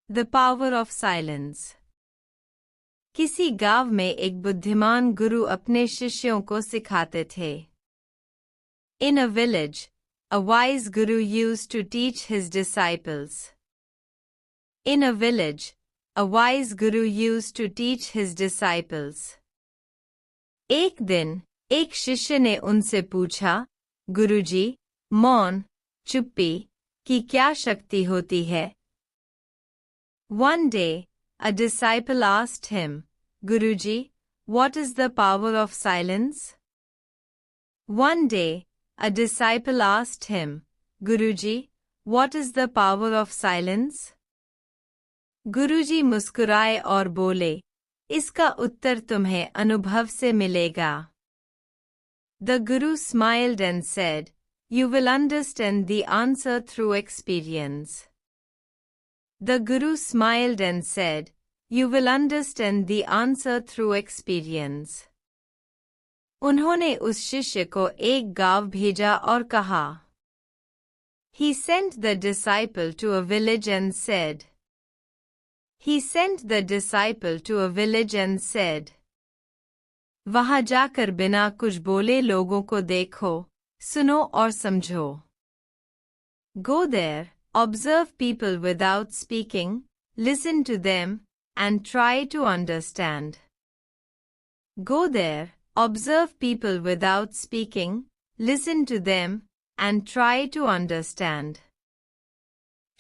The power of silence. किसी गांव में एक बुद्धिमान गुरु अपने शिष्यों को सिखाते थे. In a village, a wise guru used to teach his disciples. In a village, a wise guru used to teach his disciples. एक दिन, एक शिष्य ने उनसे पूछा, गुरुजी, मौन, चुप्पी की क्या शक्ति होती है? One day, a disciple asked him, Guruji, what is the power of silence? One day, a disciple asked him, Guruji, what is the power of silence? गुरुजी मुस्कुराए और बोले, इसका उत्तर तुम्हें अनुभव से मिलेगा. The Guru smiled and said, you will understand the answer through experience. The Guru smiled and said, you will understand the answer through experience. उन्होंने उस शिष्य को एक गांव भेजा और कहा. He sent the disciple to a village and said. He sent the disciple to a village and said. वहां जाकर बिना कुछ बोले लोगों को देखो, सुनो और समझो. Go there, observe people without speaking, listen to them, and try to understand. Go there, observe people without speaking, listen to them, and try to understand.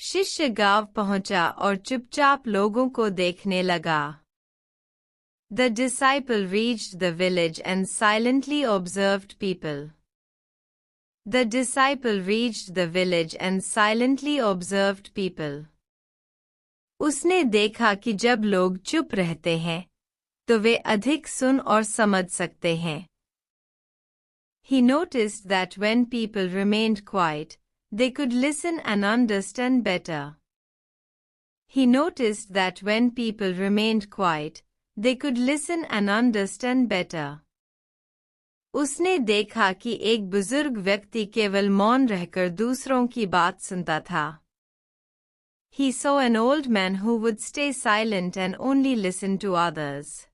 शिष्य गांव पहुंचा और चुपचाप लोगों को देखने लगा. The disciple reached the village and silently observed people. The disciple reached the village and silently observed people. उसने देखा कि जब लोग चुप रहते हैं, तो वे अधिक सुन और समझ सकते हैं. He noticed that when people remained quiet, they could listen and understand better. He noticed that when people remained quiet, they could listen and understand better. उसने देखा कि एक बुजुर्ग व्यक्ति केवल मौन रहकर दूसरों की बात सुनता था. He saw an old man who would stay silent and only listen to others.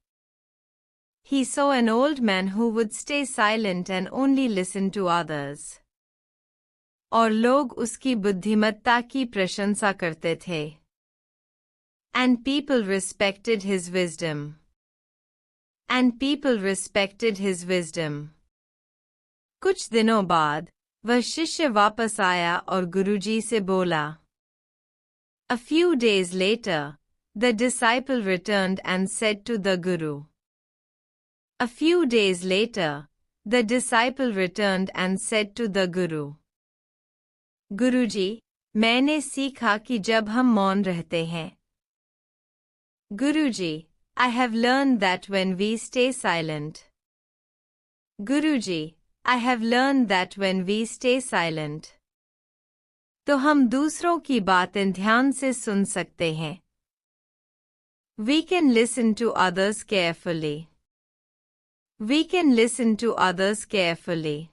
He saw an old man who would stay silent and only listen to others. और लोग उसकी बुद्धिमत्ता की प्रशंसा करते थे. And people respected his wisdom. And people respected his wisdom. कुछ दिनों बाद, वह शिष्य वापस आया और गुरुजी से बोला. A few days later, the disciple returned and said to the Guru. A few days later, the disciple returned and said to the Guru. गुरुजी, मैंने सीखा कि जब हम मौन रहते हैं. Guruji, I have learned that when we stay silent. Guruji, I have learned that when we stay silent. तो हम दूसरों की बातें ध्यान से सुन सकते हैं. We can listen to others carefully. We can listen to others carefully.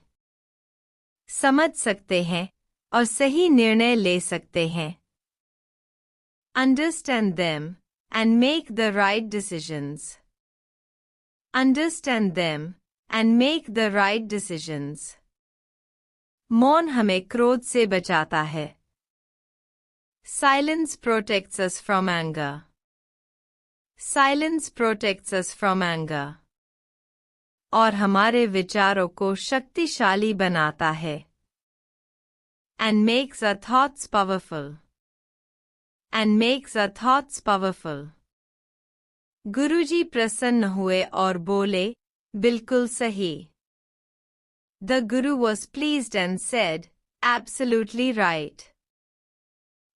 समझ सकते हैं और सही निर्णय ले सकते हैं. Understand them and make the right decisions. Understand them and make the right decisions. मौन हमें क्रोध से बचाता है. Silence protects us from anger. Silence protects us from anger. और हमारे विचारों को शक्तिशाली बनाता है. And makes our thoughts powerful. And makes our thoughts powerful. गुरुजी प्रसन्न हुए और बोले, बिल्कुल सही. The Guru was pleased and said, absolutely right.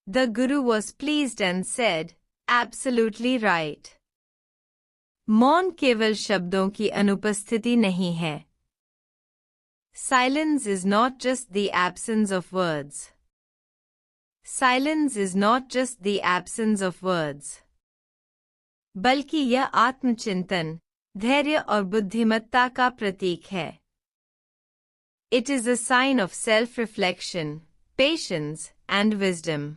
The Guru was pleased and said, absolutely right. मौन केवल शब्दों की अनुपस्थिति नहीं है. Silence is not just the absence of words. Silence is not just the absence of words. बल्कि यह आत्मचिंतन, धैर्य और बुद्धिमत्ता का प्रतीक है. It is a sign of self-reflection, patience, and wisdom.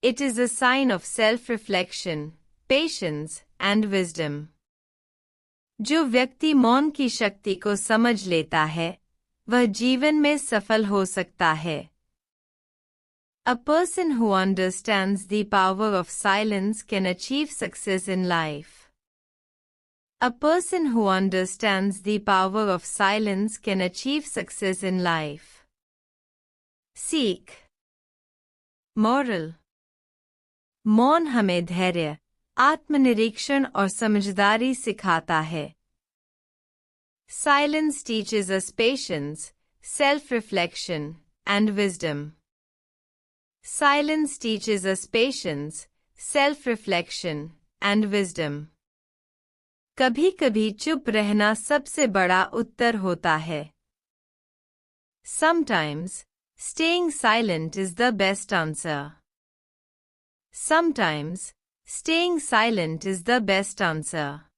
It is a sign of self-reflection, patience, and wisdom. जो व्यक्ति मौन की शक्ति को समझ लेता है, वह जीवन में सफल हो सकता है. A person who understands the power of silence can achieve success in life. A person who understands the power of silence can achieve success in life. Seek. Moral. मौन हमें धैर्य, आत्मनिरीक्षण और समझदारी सिखाता है. Silence teaches us patience, self-reflection, and wisdom. Silence teaches us patience, self-reflection, and wisdom. कभी-कभी चुप रहना सबसे बड़ा उत्तर होता है. Sometimes, staying silent is the best answer. Sometimes, staying silent is the best answer.